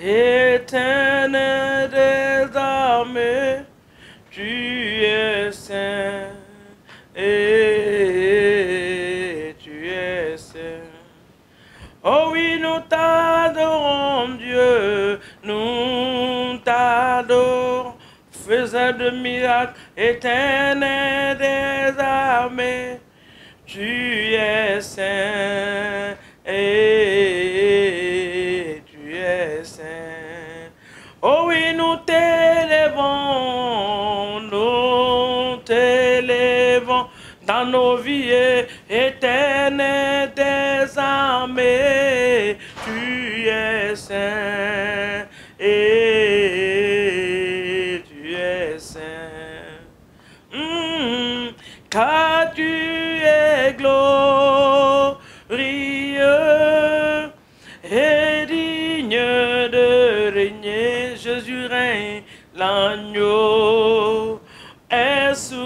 Éternel des armées, tu es saint, et tu es saint. Oh oui, nous t'adorons, Dieu, nous t'adorons, faisant de miracles, éternel des armées, tu es saint, et tu es saint. Oh oui, nous t'élèvons dans nos vies, éternel des armées, tu es saint, et tu es saint. Car tu es glorieux et digne de régner. Jésus règne, l'agneau est souverain.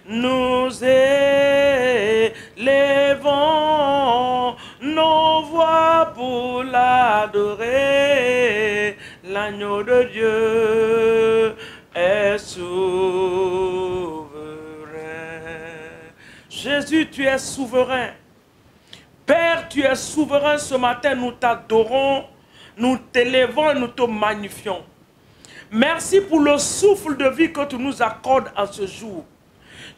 Nous élevons nos voix pour l'adorer. L'agneau de Dieu est souverain. Jésus, tu es souverain. Père, tu es souverain. Ce matin, nous t'adorons, nous t'élevons et nous te magnifions. Merci pour le souffle de vie que tu nous accordes en ce jour.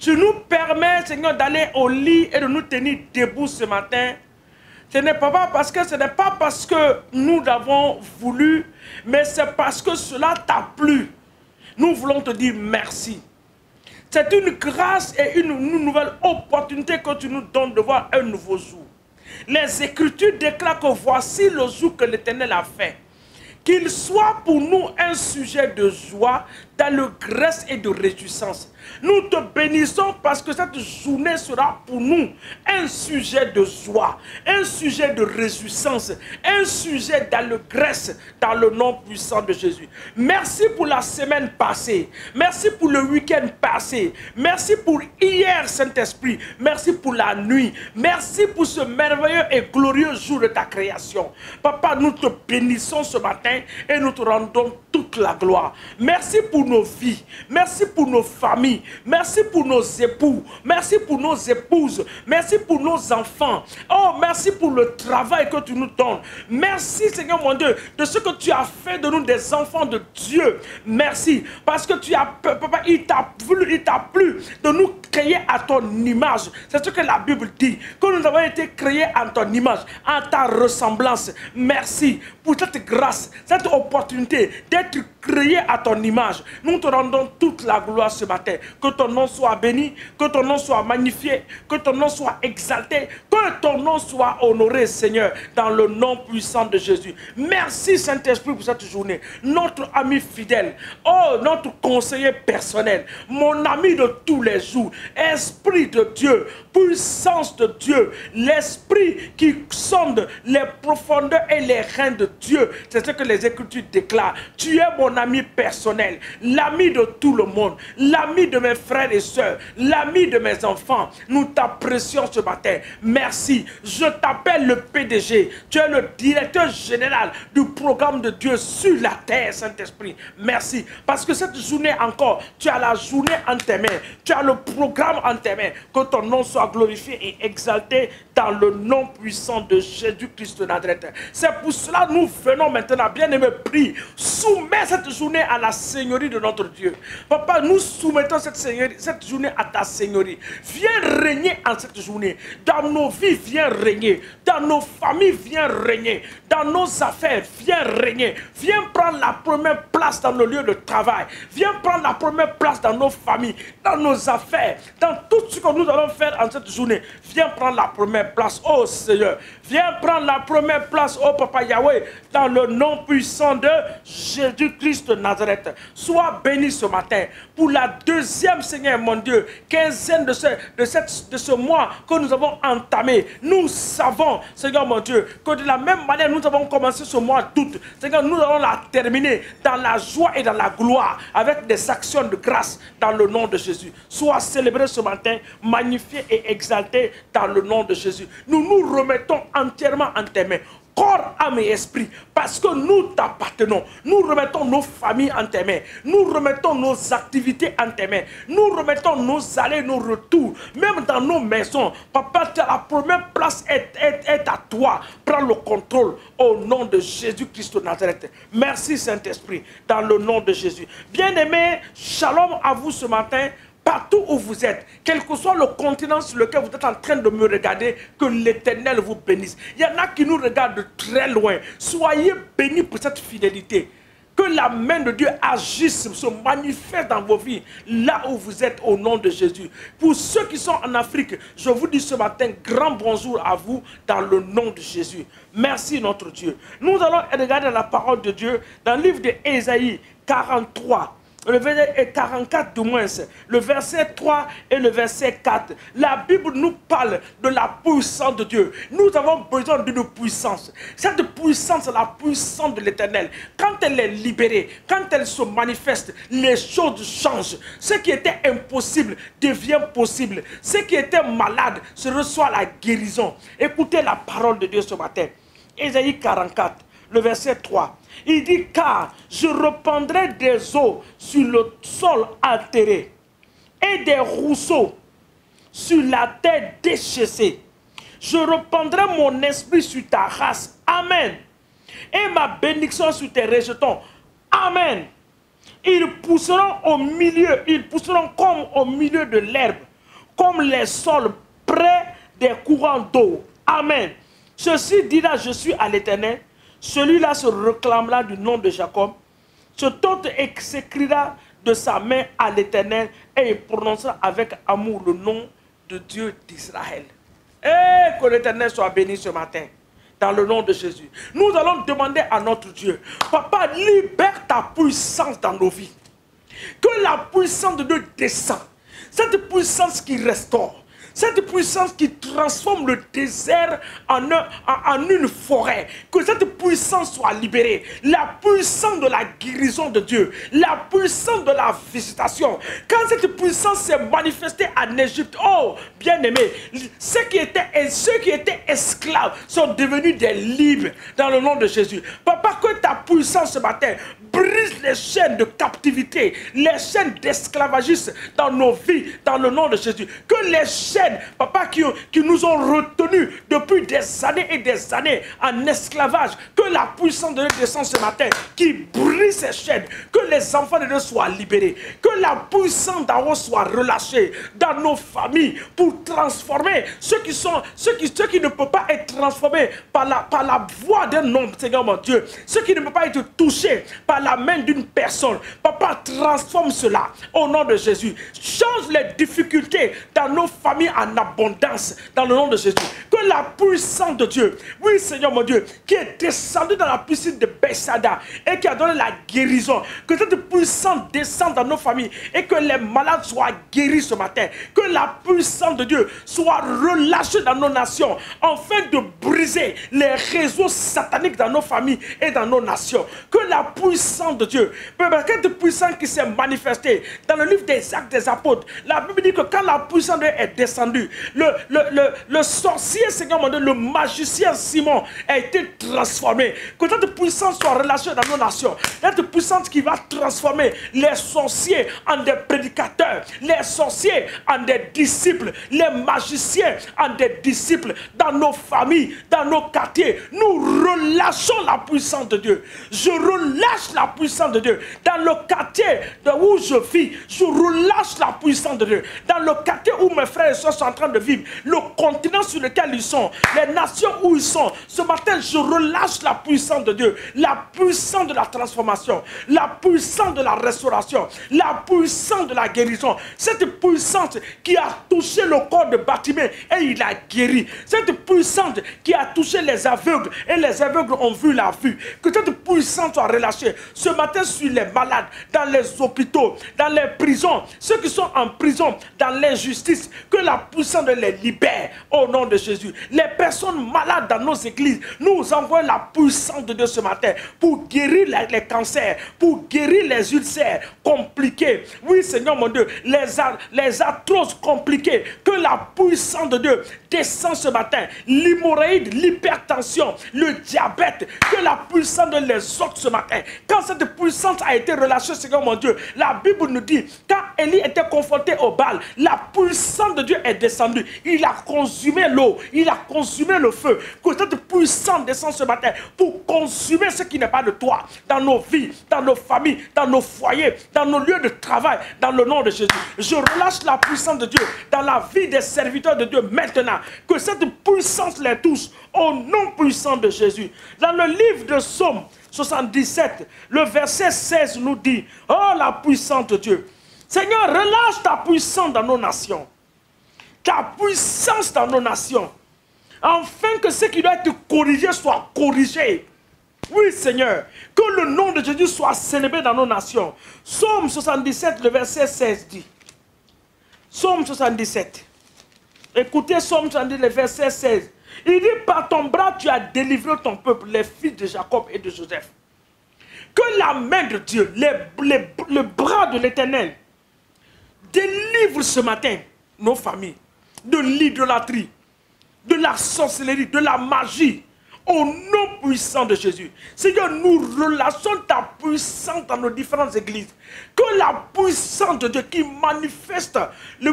Tu nous permets, Seigneur, d'aller au lit et de nous tenir debout ce matin. Ce n'est pas parce que nous l'avons voulu, mais c'est parce que cela t'a plu. Nous voulons te dire merci. C'est une grâce et une nouvelle opportunité que tu nous donnes de voir un nouveau jour. Les Écritures déclarent que voici le jour que l'Éternel a fait. Qu'il soit pour nous un sujet de joie, d'allégresse et de réjouissance. Nous te bénissons parce que cette journée sera pour nous un sujet de joie, un sujet de réjouissance, un sujet d'allégresse dans le nom puissant de Jésus. Merci pour la semaine passée. Merci pour le week-end passé. Merci pour hier, Saint-Esprit. Merci pour la nuit. Merci pour ce merveilleux et glorieux jour de ta création. Papa, nous te bénissons ce matin et nous te rendons toute la gloire. Merci pour nos vies. Merci pour nos familles. Merci pour nos époux. Merci pour nos épouses. Merci pour nos enfants. Oh, merci pour le travail que tu nous donnes. Merci, Seigneur mon Dieu, de ce que tu as fait de nous des enfants de Dieu. Merci. Parce que tu as, papa, il t'a plu de nous créer à ton image. C'est ce que la Bible dit. Que nous avons été créés en ton image, en ta ressemblance. Merci pour cette grâce, cette opportunité d'être créé à ton image. Nous te rendons toute la gloire ce matin. Que ton nom soit béni, que ton nom soit magnifié, que ton nom soit exalté, que ton nom soit honoré, Seigneur, dans le nom puissant de Jésus. Merci, Saint-Esprit, pour cette journée. Notre ami fidèle, oh, notre conseiller personnel, mon ami de tous les jours, Esprit de Dieu, puissance de Dieu, l'Esprit qui sonde les profondeurs et les reins de Dieu. C'est ce que les Écritures déclarent. Tu es mon ami personnel, l'ami de tout le monde, l'ami de mes frères et sœurs, l'ami de mes enfants. Nous t'apprécions ce matin. Merci. Je t'appelle le PDG. Tu es le directeur général du programme de Dieu sur la terre, Saint-Esprit. Merci. Parce que cette journée encore, tu as la journée en tes mains. Tu as le programme en tes mains. Que ton nom soit glorifié et exalté dans le nom puissant de Jésus-Christ de Nazareth. C'est pour cela que nous venons maintenant, bien-aimé, prie. Soumets cette journée à la Seigneurie de notre Dieu. Papa, nous soumettons cette journée à ta Seigneurie. Viens régner en cette journée. Dans nos vies, viens régner. Dans nos familles, viens régner. Dans nos affaires, viens régner. Viens prendre la première place dans nos lieux de travail. Viens prendre la première place dans nos familles, dans nos affaires, dans tout ce que nous allons faire en cette journée. Viens prendre la première place, oh Seigneur. Viens prendre la première place, oh Papa Yahweh, dans le nom puissant de Jésus-Christ de Nazareth. Sois béni ce matin pour la deuxième deuxième, Seigneur mon Dieu, quinzaine de ce mois que nous avons entamé, nous savons, Seigneur mon Dieu, que de la même manière nous avons commencé ce mois d'août, Seigneur, nous allons la terminer dans la joie et dans la gloire, avec des actions de grâce dans le nom de Jésus. Sois célébré ce matin, magnifié et exalté dans le nom de Jésus. Nous nous remettons entièrement en tes mains, corps, âme et esprit, parce que nous t'appartenons. Nous remettons nos familles en tes mains. Nous remettons nos activités en tes mains. Nous remettons nos allées, nos retours, même dans nos maisons. Papa, la première place est à toi. Prends le contrôle au nom de Jésus-Christ de Nazareth. Merci Saint-Esprit, dans le nom de Jésus. Bien-aimés, shalom à vous ce matin. Partout où vous êtes, quel que soit le continent sur lequel vous êtes en train de me regarder, que l'Éternel vous bénisse. Il y en a qui nous regardent de très loin. Soyez bénis pour cette fidélité. Que la main de Dieu agisse, se manifeste dans vos vies, là où vous êtes, au nom de Jésus. Pour ceux qui sont en Afrique, je vous dis ce matin, grand bonjour à vous, dans le nom de Jésus. Merci notre Dieu. Nous allons regarder la parole de Dieu dans le livre d'Ésaïe 43. Le verset 44 du moins, le verset 3 et le verset 4. La Bible nous parle de la puissance de Dieu. Nous avons besoin d'une puissance. Cette puissance est la puissance de l'Éternel. Quand elle est libérée, quand elle se manifeste, les choses changent. Ce qui était impossible devient possible. Ce qui était malade se reçoit la guérison. Écoutez la parole de Dieu ce matin. Ésaïe 44, le verset 3. Il dit, car je répandrai des eaux sur le sol altéré et des ruisseaux sur la terre déchaissée. Je répandrai mon esprit sur ta race. Amen. Et ma bénédiction sur tes rejetons. Amen. Ils pousseront comme au milieu de l'herbe, comme les sols près des courants d'eau. Amen. Ceci dira, je suis à l'Éternel. Celui-là se réclamera du nom de Jacob. Cet autre s'écrira de sa main à l'Éternel et il prononcera avec amour le nom de Dieu d'Israël. Et que l'Éternel soit béni ce matin, dans le nom de Jésus. Nous allons demander à notre Dieu, Papa, libère ta puissance dans nos vies. Que la puissance de Dieu descende. Cette puissance qui restaure. Cette puissance qui transforme le désert en une forêt. Que cette puissance soit libérée. La puissance de la guérison de Dieu. La puissance de la visitation. Quand cette puissance s'est manifestée en Égypte, oh, bien-aimés, ceux qui étaient esclaves sont devenus des libres dans le nom de Jésus. Papa, que ta puissance ce matin brise les chaînes de captivité, les chaînes d'esclavagisme dans nos vies, dans le nom de Jésus. Que les chaînes, papa, qui nous ont retenus depuis des années et des années en esclavage, que la puissance de Dieu descende ce matin, qui brise ces chaînes, que les enfants de Dieu soient libérés, que la puissance d'en haut soit relâchée dans nos familles pour transformer ceux qui ne peuvent pas être transformés par la voix d'un homme, Seigneur mon Dieu, ceux qui ne peuvent pas être touchés par la main d'une personne. Papa, transforme cela au nom de Jésus. Change les difficultés dans nos familles en abondance dans le nom de Jésus. Que la puissance de Dieu, oui Seigneur mon Dieu, qui est descendu dans la piscine de Bethsaida et qui a donné la guérison, que cette puissance descende dans nos familles et que les malades soient guéris ce matin. Que la puissance de Dieu soit relâchée dans nos nations afin de briser les réseaux sataniques dans nos familles et dans nos nations. Que la puissance de Dieu, cette puissance qui s'est manifestée dans le livre des Actes des Apôtres, la Bible dit que quand la puissance de Dieu est descendue, le sorcier, Seigneur mon Dieu, le magicien Simon a été transformé. Que cette puissance soit relâchée dans nos nations. Cette puissance qui va transformer les sorciers en des prédicateurs, les sorciers en des disciples, les magiciens en des disciples dans nos familles, dans nos quartiers. Nous relâchons la puissance de Dieu. Je relâche la puissance de Dieu. Dans le quartier où je vis, je relâche la puissance de Dieu. Dans le quartier où mes frères et sœurs nations sont en train de vivre, le continent sur lequel ils sont, les nations où ils sont. Ce matin, je relâche la puissance de Dieu, la puissance de la transformation, la puissance de la restauration, la puissance de la guérison. Cette puissance qui a touché le corps de Bartimée et il a guéri. Cette puissance qui a touché les aveugles et les aveugles ont vu la vue. Que cette puissance soit relâchée ce matin sur les malades, dans les hôpitaux, dans les prisons, ceux qui sont en prison, dans l'injustice, que la puissance les libère au nom de Jésus. Les personnes malades dans nos églises, nous envoyons la puissance de Dieu ce matin pour guérir les cancers, pour guérir les ulcères compliqués. Oui, Seigneur mon Dieu, les arthroses compliquées, que la puissance de Dieu descend ce matin. L'hémorroïde, l'hypertension, le diabète, que la puissance de les autres ce matin. Quand cette puissance a été relâchée, Seigneur mon Dieu, la Bible nous dit, quand Élie était confronté au Baal, la puissance de Dieu est descendue. Il a consumé l'eau, il a consumé le feu. Que cette puissance descende ce matin pour consumer ce qui n'est pas de toi, dans nos vies, dans nos familles, dans nos foyers, dans nos lieux de travail, dans le nom de Jésus. Je relâche la puissance de Dieu dans la vie des serviteurs de Dieu maintenant. Que cette puissance les touche au nom puissant de Jésus. Dans le livre de Psaume 77, le verset 16 nous dit, oh la puissance de Dieu. Seigneur, relâche ta puissance dans nos nations. Ta puissance dans nos nations. Afin que ce qui doit être corrigé soit corrigé. Oui, Seigneur, que le nom de Jésus soit célébré dans nos nations. Psaume 77, le verset 16 dit. Psaume 77. Écoutez Psaume 77, le verset 16. Il dit, par ton bras, tu as délivré ton peuple, les fils de Jacob et de Joseph. Que la main de Dieu, le bras de l'Éternel, délivre ce matin nos familles de l'idolâtrie, de la sorcellerie, de la magie, au nom puissant de Jésus. Seigneur, nous relâchons ta puissance dans nos différentes églises. Que la puissance de Dieu qui manifeste,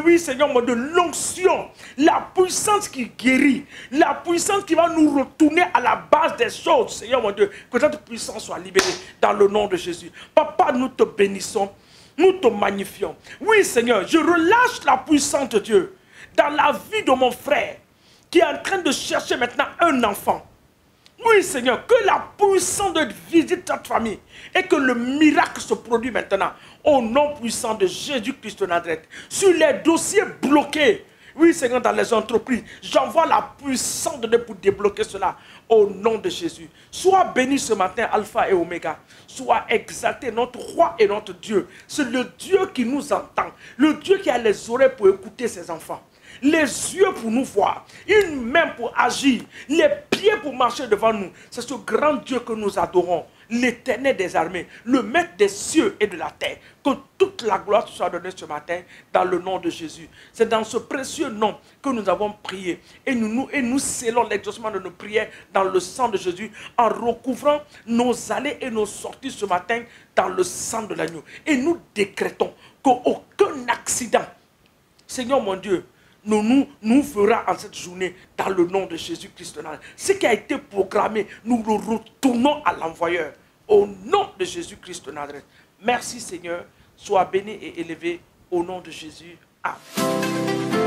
oui Seigneur, de l'onction, la puissance qui guérit, la puissance qui va nous retourner à la base des choses, Seigneur mon Dieu, que cette puissance soit libérée dans le nom de Jésus. Papa, nous te bénissons, nous te magnifions. Oui Seigneur, je relâche la puissance de Dieu dans la vie de mon frère qui est en train de chercher maintenant un enfant. Oui, Seigneur, que la puissance de visite ta famille et que le miracle se produit maintenant au nom puissant de Jésus-Christ de Nazareth. Sur les dossiers bloqués, oui, Seigneur, dans les entreprises, j'envoie la puissance de Dieu pour débloquer cela au nom de Jésus. Sois béni ce matin, Alpha et Oméga. Sois exalté, notre roi et notre Dieu. C'est le Dieu qui nous entend, le Dieu qui a les oreilles pour écouter ses enfants. Les yeux pour nous voir, une main pour agir, les pieds pour marcher devant nous. C'est ce grand Dieu que nous adorons, l'Éternel des armées, le Maître des cieux et de la terre. Que toute la gloire soit donnée ce matin dans le nom de Jésus. C'est dans ce précieux nom que nous avons prié. Et nous scellons l'exaucement de nos prières dans le sang de Jésus en recouvrant nos allées et nos sorties ce matin dans le sang de l'agneau. Et nous décrétons qu'aucun accident, Seigneur mon Dieu, nous fera en cette journée dans le nom de Jésus-Christ. Ce qui a été programmé, nous le retournons à l'envoyeur au nom de Jésus-Christ de Nazareth. Merci Seigneur, sois béni et élevé au nom de Jésus. Amen.